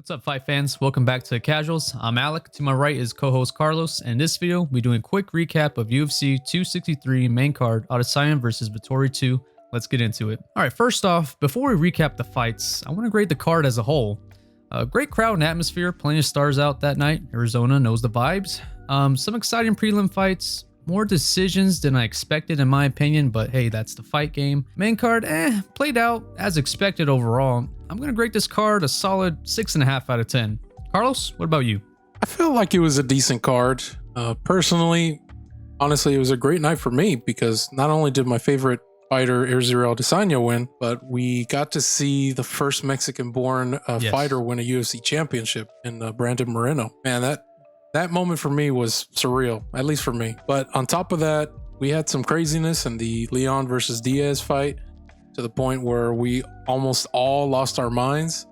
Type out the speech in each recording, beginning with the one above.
What's up, fight fans? Welcome back to Casuals. I'm Alec. To my right is co-host Carlos, and in this video, we're doing a quick recap of UFC 263 main card, Adesanya versus Vettori 2. Let's get into it. All right, first off, before we recap the fights, I want to grade the card as a whole. Great crowd and atmosphere, plenty of stars out that night. Arizona knows the vibes. Some exciting prelim fights, more decisions than I expected in my opinion, but hey, that's the fight game. Main card, played out as expected overall. I'm going to grade this card a solid 6.5 out of 10. Carlos, what about you? I feel like it was a decent card. Personally, honestly, it was a great night for me because not only did my favorite fighter Israel Adesanya win, but we got to see the first Mexican-born fighter win a UFC championship in Brandon Moreno. Man, that moment for me was surreal, at least for me. But on top of that, we had some craziness in the Leon versus Diaz fight, to the point where we almost all lost our minds.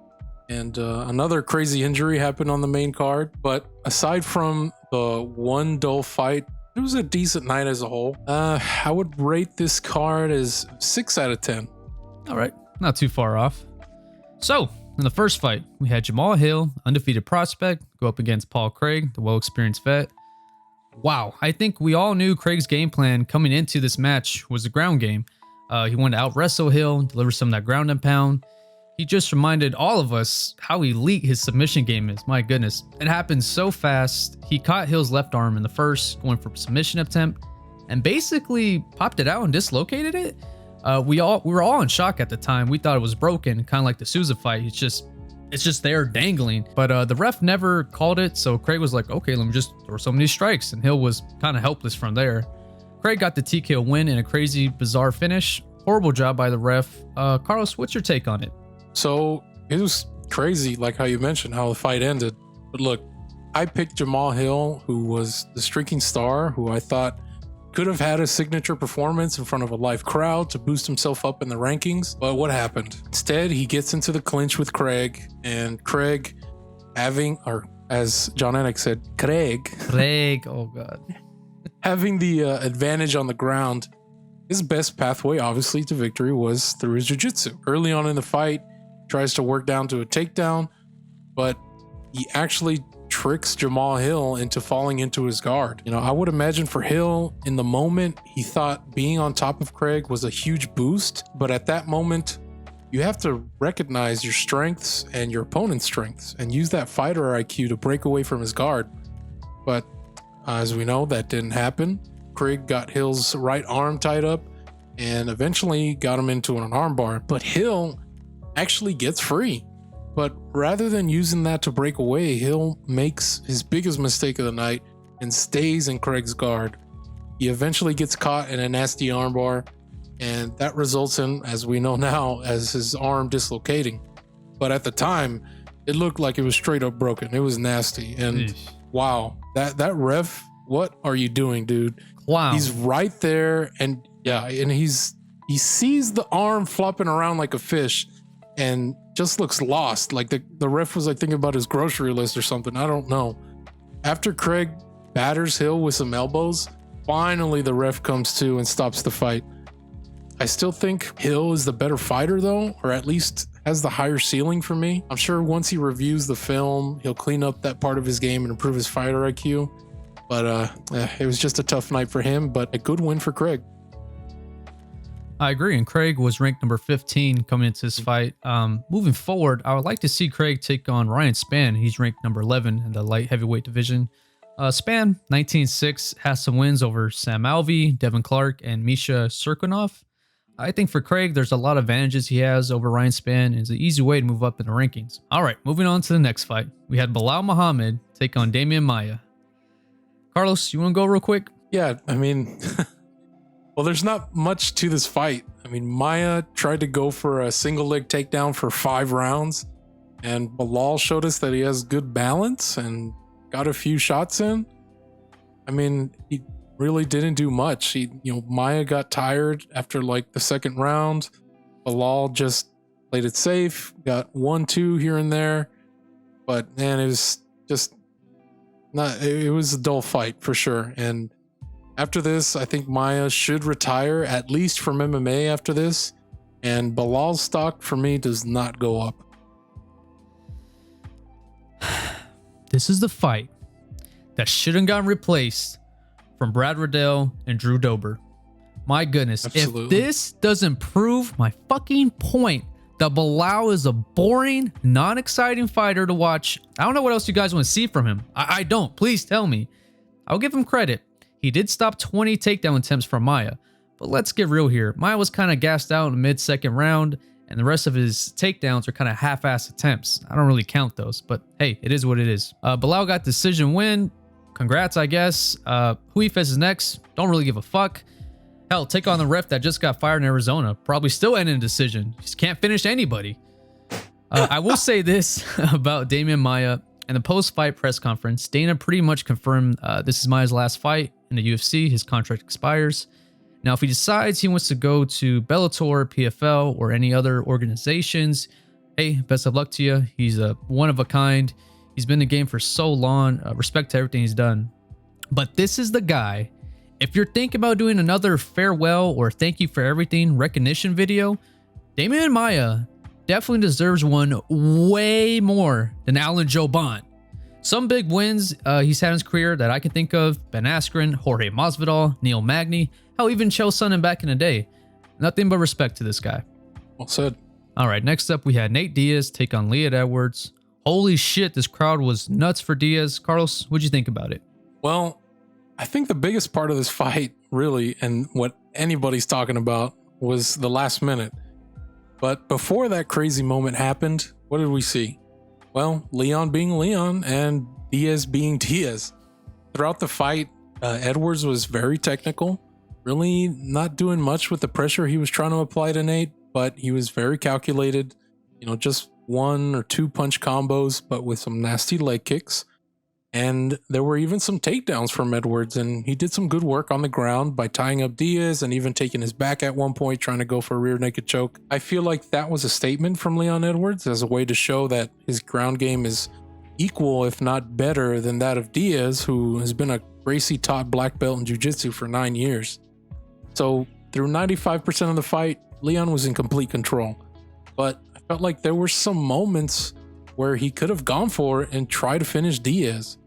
And another crazy injury happened on the main card. But aside from the one dull fight, it was a decent night as a whole. I would rate this card as 6 out of 10. All right, not too far off. So, in the first fight, we had Jamal Hill, undefeated prospect, go up against Paul Craig, the well-experienced vet. Wow, I think we all knew Craig's game plan coming into this match was the ground game. He wanted to out-wrestle Hill, deliver some of that ground and pound. He just reminded all of us how elite his submission game is. My goodness. It happened so fast. He caught Hill's left arm in the first, going for a submission attempt, and basically popped it out and dislocated it. We were all in shock at the time. We thought it was broken, kind of like the Souza fight. It's just there dangling. But the ref never called it, so Craig was like, okay, let me just throw some of these strikes. And Hill was kind of helpless from there. Craig got the TKO win in a crazy, bizarre finish. Horrible job by the ref. Carlos, what's your take on it? So it was crazy, like how you mentioned, how the fight ended. But look, I picked Jamal Hill, who was the streaking star, who I thought could have had a signature performance in front of a live crowd to boost himself up in the rankings. But what happened? Instead, he gets into the clinch with Craig, and Craig having, or as John Anik said, Craig, oh God. Having the advantage on the ground, his best pathway, obviously, to victory was through his jiu-jitsu. Early on in the fight, tries to work down to a takedown, but he actually tricks Jamal Hill into falling into his guard. You know, I would imagine for Hill, in the moment, he thought being on top of Craig was a huge boost, but at that moment, you have to recognize your strengths and your opponent's strengths and use that fighter IQ to break away from his guard. But as we know, that didn't happen. Craig got Hill's right arm tied up and eventually got him into an armbar. But Hill actually gets free. But rather than using that to break away, Hill makes his biggest mistake of the night and stays in Craig's guard. He eventually gets caught in a nasty armbar, and that results in, as we know now, as his arm dislocating. But at the time, it looked like it was straight up broken. It was nasty. And wow, that ref, what are you doing, dude? Wow. He's right there, and yeah, and he sees the arm flopping around like a fish and just looks lost. Like the ref was like thinking about his grocery list or something. I don't know. After Craig batters Hill with some elbows, finally the ref comes to and stops the fight. I still think Hill is the better fighter though, or at least has the higher ceiling for me. I'm sure once he reviews the film, he'll clean up that part of his game and improve his fighter IQ. But it was just a tough night for him, but a good win for Craig. I agree, and Craig was ranked number 15 coming into this fight. Moving forward, I would like to see Craig take on Ryan Spann. He's ranked number 11 in the light heavyweight division. Spann, 19-6, has some wins over Sam Alvey, Devin Clark, and Misha Serkinov. I think for Craig, there's a lot of advantages he has over Ryan Spann. It's an easy way to move up in the rankings. All right, moving on to the next fight. We had Bilal Muhammad take on Damian Maia. Carlos, you want to go real quick? Yeah, I mean, well, there's not much to this fight. I mean, Maia tried to go for a single leg takedown for 5 rounds, and Bilal showed us that he has good balance and got a few shots in. I mean, he really didn't do much. Maia got tired after like the second round. Bilal just played it safe, got 1-2 here and there, but man, it was just it was a dull fight for sure. And after this, I think Maia should retire, at least from MMA after this. And Bilal's stock for me does not go up. this is the fight that shouldn't gotten replaced from Brad Riddell and Drew Dober. My goodness. Absolutely. If this doesn't prove my fucking point that Bilal is a boring, non-exciting fighter to watch, I don't know what else you guys want to see from him. I don't. Please tell me. I'll give him credit. He did stop 20 takedown attempts from Maia. But let's get real here. Maia was kind of gassed out in the mid-second round, and the rest of his takedowns are kind of half-assed attempts. I don't really count those, but hey, it is what it is. Bilal got decision win. Congrats, I guess. Who he faces next? Don't really give a fuck. Hell, take on the ref that just got fired in Arizona. Probably still ending a decision. Just can't finish anybody. I will say this about Damian Maia. In the post-fight press conference, Dana pretty much confirmed this is Maia's last fight in the UFC. His contract expires. Now, if he decides he wants to go to Bellator, PFL, or any other organizations, hey, best of luck to you. He's a one of a kind. He's been in the game for so long. Respect to everything he's done. But this is the guy. If you're thinking about doing another farewell or thank you for everything recognition video, Damian Maia definitely deserves one way more than Alan Joe Bont. Some big wins he's had in his career that I can think of: Ben Askren, Jorge Masvidal, Neil Magny, hell, even Chael Sonnen back in the day. Nothing but respect to this guy. Well said. All right, next up we had Nate Diaz take on Leon Edwards. Holy shit, this crowd was nuts for Diaz. Carlos, what'd you think about it? Well, I think the biggest part of this fight, really, and what anybody's talking about, was the last minute. But before that crazy moment happened, what did we see? Well, Leon being Leon and Diaz being Diaz. Throughout the fight, Edwards was very technical, really not doing much with the pressure he was trying to apply to Nate, but he was very calculated, just 1 or 2 punch combos, but with some nasty leg kicks. And there were even some takedowns from Edwards, and he did some good work on the ground by tying up Diaz and even taking his back at one point, trying to go for a rear naked choke. I feel like that was a statement from Leon Edwards as a way to show that his ground game is equal, if not better, than that of Diaz, who has been a Gracie taught black belt in jiu-jitsu for 9 years. So through 95% of the fight, Leon was in complete control. But I felt like there were some moments where he could have gone for it and tried to finish Diaz,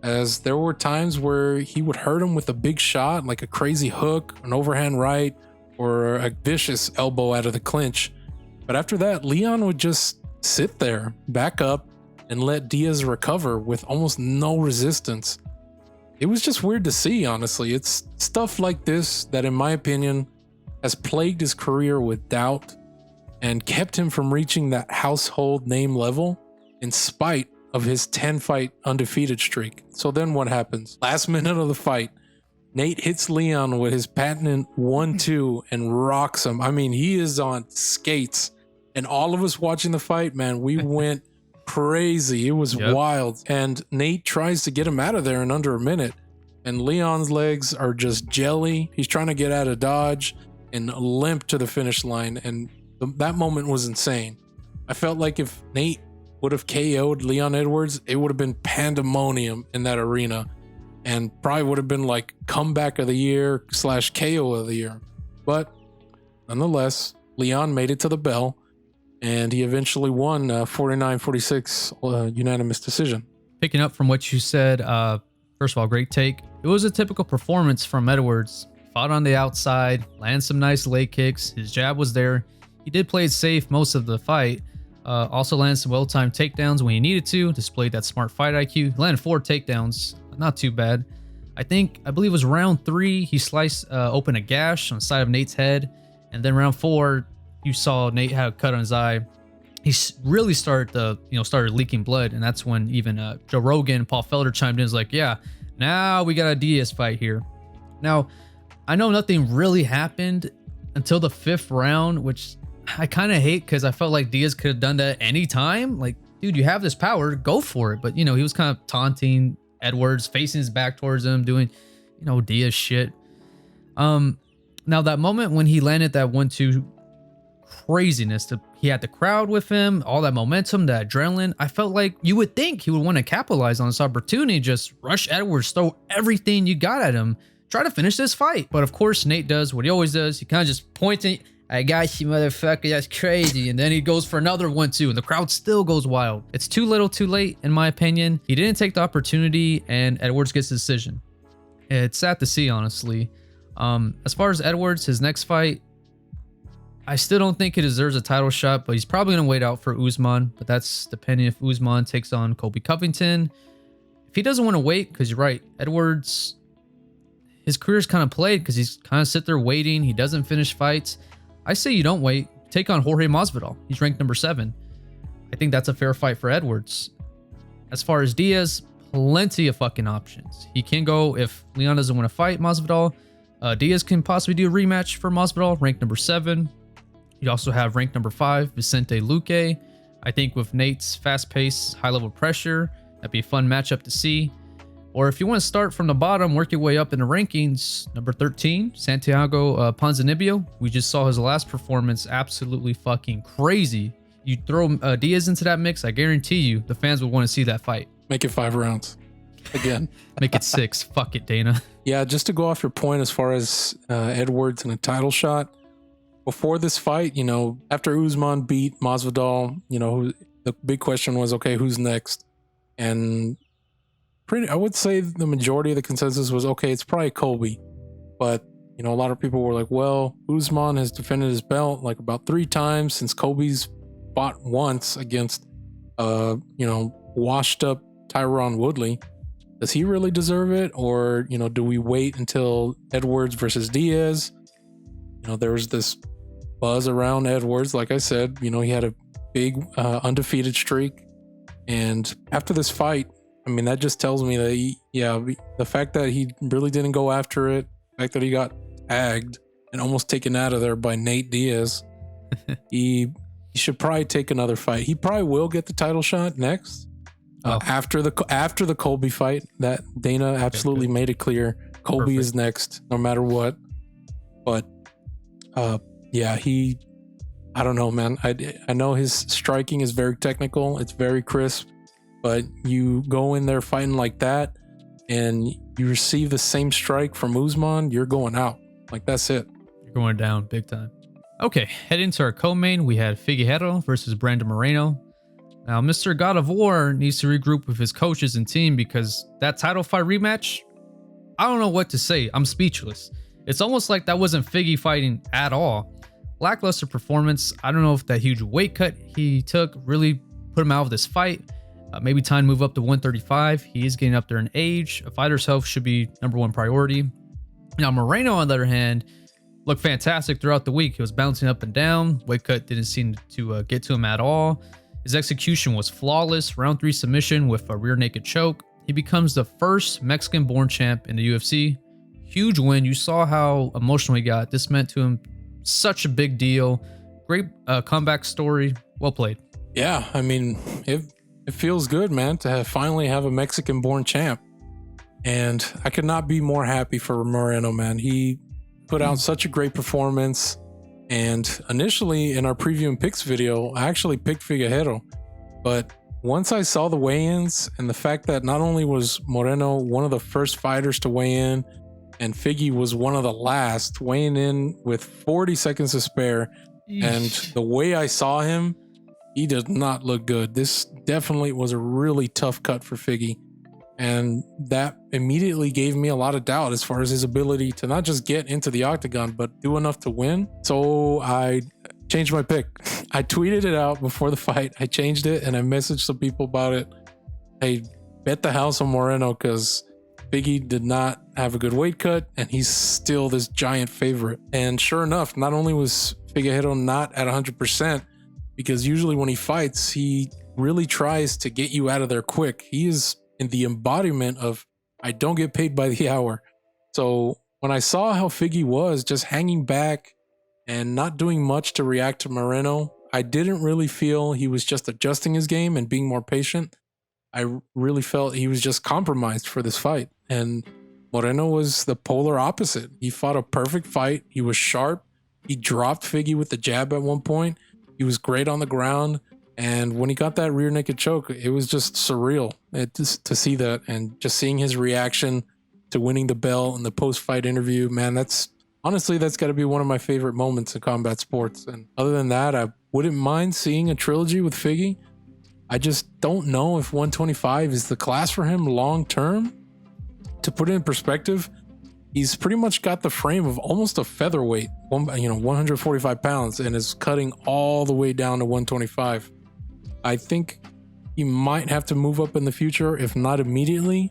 as there were times where he would hurt him with a big shot, like a crazy hook, an overhand right, or a vicious elbow out of the clinch. But after that, Leon would just sit there, back up, and let Diaz recover with almost no resistance. It was just weird to see, honestly. It's stuff like this that, in my opinion, has plagued his career with doubt and kept him from reaching that household name level in spite of his 10-fight undefeated streak. So then what happens? Last minute of the fight, Nate hits Leon with his patented 1-2 and rocks him. I mean, he is on skates. And all of us watching the fight, man, we went crazy. It was wild. And Nate tries to get him out of there in under a minute. And Leon's legs are just jelly. He's trying to get out of dodge and limp to the finish line. And that moment was insane. I felt like if Nate would have KO'd Leon Edwards, it would have been pandemonium in that arena, and probably would have been like comeback of the year / KO of the year. But nonetheless, Leon made it to the bell, and he eventually won 49-46 unanimous decision. Picking up from what you said, first of all, great take. It was a typical performance from Edwards. Fought on the outside, landed some nice leg kicks. His jab was there. He did play it safe most of the fight. Also landed some well-timed takedowns when he needed to. Displayed that smart fight IQ. He landed 4 takedowns. Not too bad. I believe it was round 3. He sliced open a gash on the side of Nate's head. And then round 4, you saw Nate had a cut on his eye. He really started leaking blood. And that's when even Joe Rogan, Paul Felder chimed in. Was like, yeah, now we got a Diaz fight here. Now, I know nothing really happened until the 5th round, which I kind of hate because I felt like Diaz could have done that any time. Like, dude, you have this power, go for it. But, he was kind of taunting Edwards, facing his back towards him, doing, Diaz shit. Now, that moment when he landed that 1-2 craziness, he had the crowd with him, all that momentum, that adrenaline. I felt like you would think he would want to capitalize on this opportunity, just rush Edwards, throw everything you got at him, try to finish this fight. But, of course, Nate does what he always does. He kind of just points I got you, motherfucker. That's crazy. And then he goes for another 1-2, and the crowd still goes wild. It's too little too late, in my opinion. He didn't take the opportunity, and Edwards gets the decision. It's sad to see, honestly. As far as Edwards, his next fight, I still don't think he deserves a title shot, but he's probably going to wait out for Usman. But that's depending if Usman takes on Colby Covington. If he doesn't want to wait, because you're right, Edwards, his career's kind of played because he's kind of sit there waiting. He doesn't finish fights. I say you don't wait. Take on Jorge Masvidal. He's ranked number 7. I think that's a fair fight for Edwards. As far as Diaz, plenty of fucking options. He can go if Leon doesn't want to fight Masvidal. Diaz can possibly do a rematch for Masvidal, ranked number 7. You also have ranked number 5, Vicente Luque. I think with Nate's fast pace, high level pressure, that'd be a fun matchup to see. Or if you want to start from the bottom, work your way up in the rankings, number 13, Santiago Ponzinibbio. We just saw his last performance, absolutely fucking crazy. You throw Diaz into that mix, I guarantee you the fans would want to see that fight. Make it 5 rounds. Again. Make it 6. Fuck it, Dana. Yeah, just to go off your point as far as Edwards and a title shot. Before this fight, you know, after Usman beat Masvidal, you know, the big question was, okay, who's next? And I would say the majority of the consensus was, okay, it's probably Colby. But, you know, a lot of people were like, well, Usman has defended his belt like about 3 times since Colby's fought once against, you know, washed up Tyron Woodley. Does he really deserve it? Or, you know, do we wait until Edwards versus Diaz? You know, there was this buzz around Edwards. Like I said, you know, he had a big undefeated streak. And after this fight, I mean, that just tells me that, the fact that he really didn't go after it, the fact that he got tagged and almost taken out of there by Nate Diaz, he should probably take another fight. He probably will get the title shot next. After the Colby fight, that Dana absolutely made it clear. Colby is next, no matter what. But I don't know, man. I know his striking is very technical. It's very crisp. But you go in there fighting like that, and you receive the same strike from Usman, you're going out. Like, that's it. You're going down big time. Okay, head into our co-main. We had Figueiredo versus Brandon Moreno. Now, Mr. God of War needs to regroup with his coaches and team because that title fight rematch, I don't know what to say. I'm speechless. It's almost like that wasn't Figgy fighting at all. Lackluster performance. I don't know if that huge weight cut he took really put him out of this fight. Maybe time to move up to 135. He is getting up there in age. A fighter's health should be number 1 priority. Now, Moreno, on the other hand, looked fantastic throughout the week. He was bouncing up and down. Weight cut didn't seem to get to him at all. His execution was flawless. Round 3 submission with a rear naked choke. He becomes the first Mexican-born champ in the UFC. Huge win. You saw how emotional he got. This meant to him such a big deal. Great comeback story. Well played. Yeah, I mean, it feels good, man, to finally have a Mexican-born champ. And I could not be more happy for Moreno, man. He put out such a great performance. And initially in our preview and picks video, I actually picked Figueiredo. But once I saw the weigh-ins and the fact that not only was Moreno one of the first fighters to weigh in, and Figgy was one of the last, weighing in with 40 seconds to spare. Eesh. And the way I saw him, he does not look good. This definitely was a really tough cut for Figgy. And that immediately gave me a lot of doubt as far as his ability to not just get into the octagon, but do enough to win. So I changed my pick. I tweeted it out before the fight. I changed it and I messaged some people about it. Hey, bet the house on Moreno because Figgy did not have a good weight cut and he's still this giant favorite. And sure enough, not only was Figueiredo not at 100%, because usually when he fights, he really tries to get you out of there quick. He is in the embodiment of, I don't get paid by the hour. So when I saw how Figgy was just hanging back and not doing much to react to Moreno, I didn't really feel he was just adjusting his game and being more patient. I really felt he was just compromised for this fight. And Moreno was the polar opposite. He fought a perfect fight. He was sharp. He dropped Figgy with the jab at one point. He was great on the ground. And when he got that rear naked choke, it was just surreal to see that. And just seeing his reaction to winning the belt in the post-fight interview, man, that's honestly, that's got to be one of my favorite moments in combat sports. And other than that, I wouldn't mind seeing a trilogy with Figgy. I just don't know if 125 is the class for him long term. To put it in perspective, he's pretty much got the frame of almost a featherweight, 145 pounds, and is cutting all the way down to 125. I think he might have to move up in the future, if not immediately,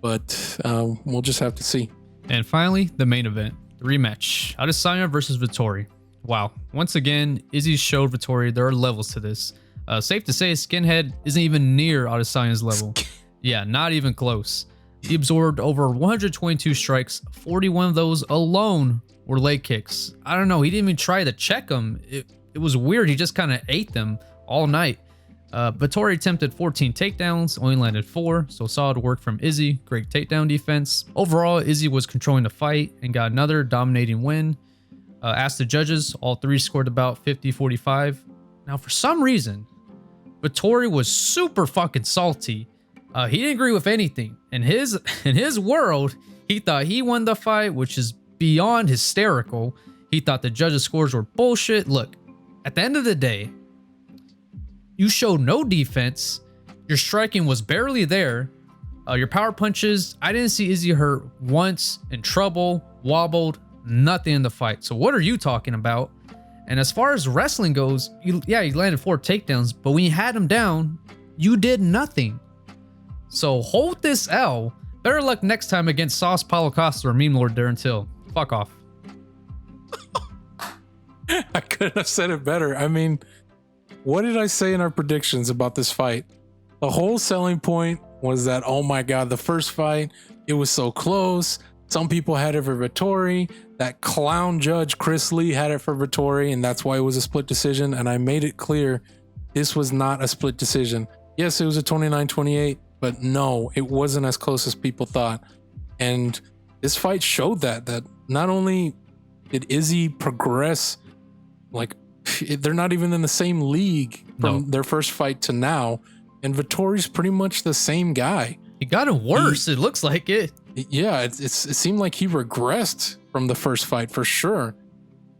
but we'll just have to see. And finally, the main event, the rematch, Adesanya versus Vettori. Wow. Once again, Izzy showed Vettori there are levels to this. Safe to say, Skinhead isn't even near Adesanya's level. Yeah, not even close. He absorbed over 122 strikes. 41 of those alone were leg kicks. I don't know. He didn't even try to check them. It was weird. He just kind of ate them all night. Vettori attempted 14 takedowns, only landed 4, so solid work from Izzy. Great takedown defense. Overall, Izzy was controlling the fight and got another dominating win. Asked the judges, all 3 scored about 50-45. Now, for some reason, Vettori was super fucking salty. He didn't agree with anything. In his world, he thought he won the fight, which is beyond hysterical. He thought the judges' scores were bullshit. Look, at the end of the day, you showed no defense. Your striking was barely there. Your power punches, I didn't see Izzy hurt once, in trouble, wobbled, nothing in the fight. So what are you talking about? And as far as wrestling goes, he landed 4 takedowns, but when you had him down, you did nothing. So hold this L. Better luck next time against Sauce Paulo Costa or Meme Lord Darren Till. Fuck off. I couldn't have said it better. I mean, what did I say in our predictions about this fight? The whole selling point was that, oh my God, the first fight, it was so close. Some people had it for Vettori. That clown judge, Chris Lee, had it for Vettori, and that's why it was a split decision. And I made it clear this was not a split decision. Yes, it was a 29-28, but no, it wasn't as close as people thought. And this fight showed that not only did Izzy progress, like they're not even in the same league from their first fight to now, and Vettori's pretty much the same guy. He got it worse. It looks like it. Yeah, it seemed like he regressed from the first fight for sure.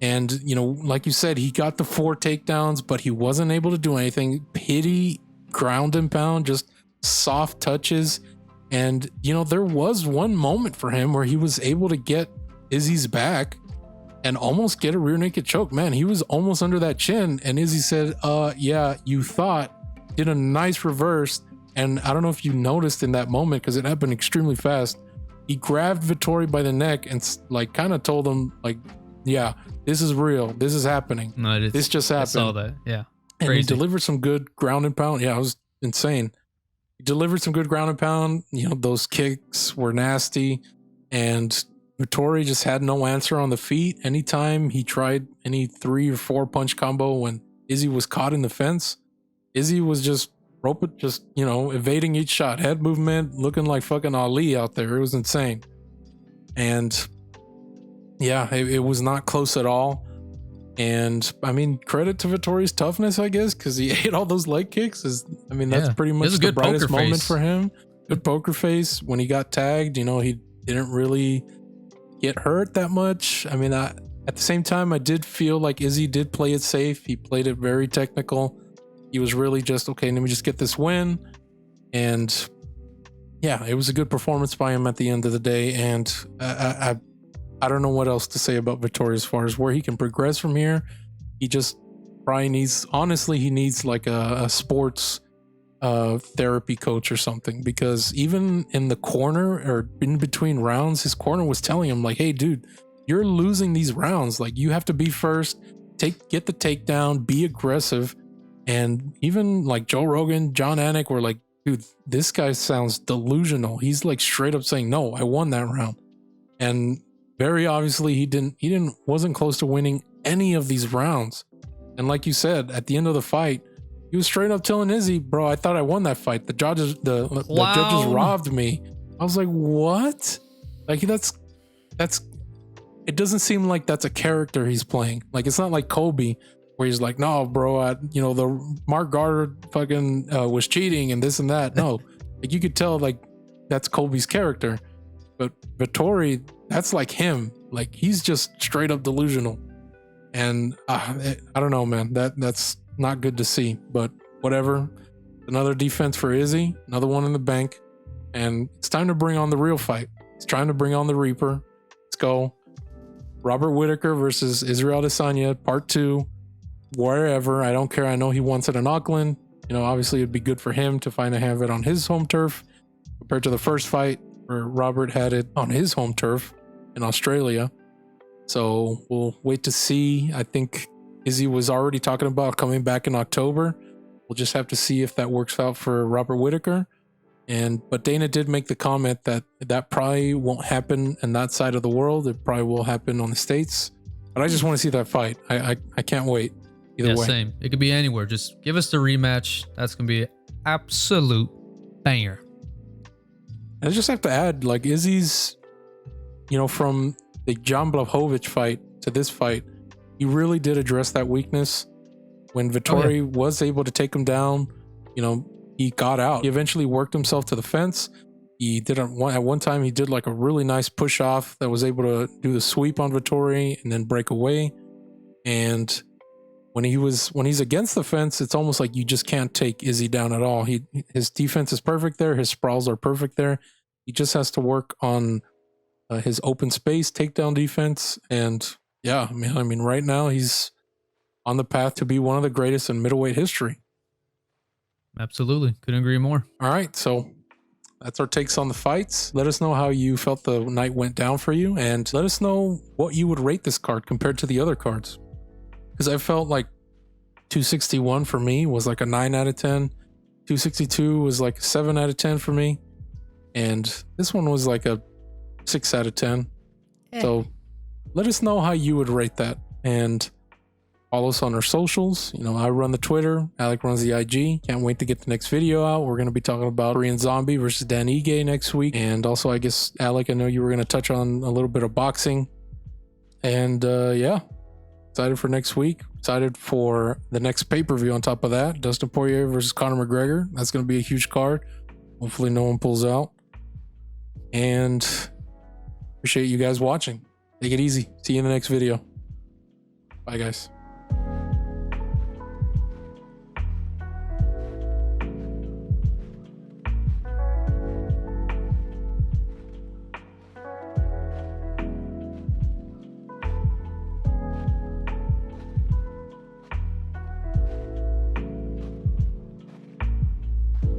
And, like you said, he got the 4 takedowns, but he wasn't able to do anything. Pity, ground and pound, just soft touches. And, there was one moment for him where he was able to get Izzy's back and almost get a rear naked choke. Man, he was almost under that chin. And Izzy said, yeah, you thought. Did a nice reverse. And I don't know if you noticed in that moment, because it happened extremely fast. He grabbed Vettori by the neck and kind of told him, yeah, this is real. This is happening. No, this just happened. I saw that. Yeah. And Crazy. he delivered some good ground and pound. Yeah, it was insane. He delivered some good ground and pound. Those kicks were nasty. And Vettori just had no answer on the feet. Anytime he tried any 3 or 4 punch combo when Izzy was caught in the fence, Izzy was just evading each shot, head movement, looking like fucking Ali out there. It was insane. And yeah, it was not close at all. And I mean, credit to Vettori's toughness, I guess, because he ate all those leg kicks. That's pretty much the brightest moment for him. Good poker face. When he got tagged, he didn't really get hurt that much. I mean, at the same time, I did feel like Izzy did play it safe. He played it very technical. He was really just, okay, let me just get this win. And yeah, it was a good performance by him at the end of the day. And I don't know what else to say about Vettori as far as where he can progress from here. He just probably needs, honestly, he needs like a sports therapy coach or something, because even in the corner or in between rounds, his corner was telling him like, hey, dude, you're losing these rounds. Like, you have to be first, get the takedown, be aggressive. And even like Joe Rogan, John Anik were like, dude, this guy sounds delusional. He's like straight up saying, no, I won that round. And very obviously he wasn't close to winning any of these rounds. And like you said, at the end of the fight, he was straight up telling Izzy, bro, I thought I won that fight. The judges robbed me. I was like, what? Like that's it doesn't seem like that's a character he's playing. Like, it's not like Kobe, where he's like, no, bro, the Mark Garter fucking was cheating and this and that. No, like you could tell like that's Kobe's character. But Vettori, that's like him. Like, he's just straight up delusional. And I don't know, man. That's not good to see. But whatever. Another defense for Izzy. Another one in the bank. And it's time to bring on the real fight. It's trying to bring on the Reaper. Let's go. Robert Whittaker versus Israel Adesanya, part 2. Wherever. I don't care. I know he wants it in Auckland. You know, obviously it'd be good for him to finally have it on his home turf compared to the first fight where Robert had it on his home turf in Australia. So we'll wait to see. I think Izzy was already talking about coming back in October. We'll just have to see if that works out for Robert Whittaker. But Dana did make the comment that probably won't happen in that side of the world. It probably will happen on the States. But I just want to see that fight. I can't wait. Either way. Same. It could be anywhere. Just give us the rematch. That's going to be an absolute banger. I just have to add, like, Izzy's, you know, from the Jan Blachowicz fight to this fight, he really did address that weakness. When Vettori was able to take him down, you know, he got out. He eventually worked himself to the fence. He did at one time, he did like a really nice push off that was able to do the sweep on Vettori and then break away. And when he's against the fence, it's almost like you just can't take Izzy down at all. His defense is perfect there. His sprawls are perfect there. He just has to work on his open space takedown defense. And yeah, I mean, right now he's on the path to be one of the greatest in middleweight history. Absolutely. Couldn't agree more. All right. So that's our takes on the fights. Let us know how you felt the night went down for you. And let us know what you would rate this card compared to the other cards. Because I felt like 261 for me was like a 9 out of 10. 262 was like a 7 out of 10 for me. And this one was like a 6 out of 10. So let us know how you would rate that. And follow us on our socials. You know, I run the Twitter. Alec runs the IG. Can't wait to get the next video out. We're going to be talking about Korean Zombie versus Dan Ige next week. And also, I guess, Alec, I know you were going to touch on a little bit of boxing. And yeah, excited for next week. Excited for the next pay-per-view on top of that. Dustin Poirier versus Conor McGregor. That's going to be a huge card. Hopefully no one pulls out. And appreciate you guys watching. Take it easy. See you in the next video. Bye, guys.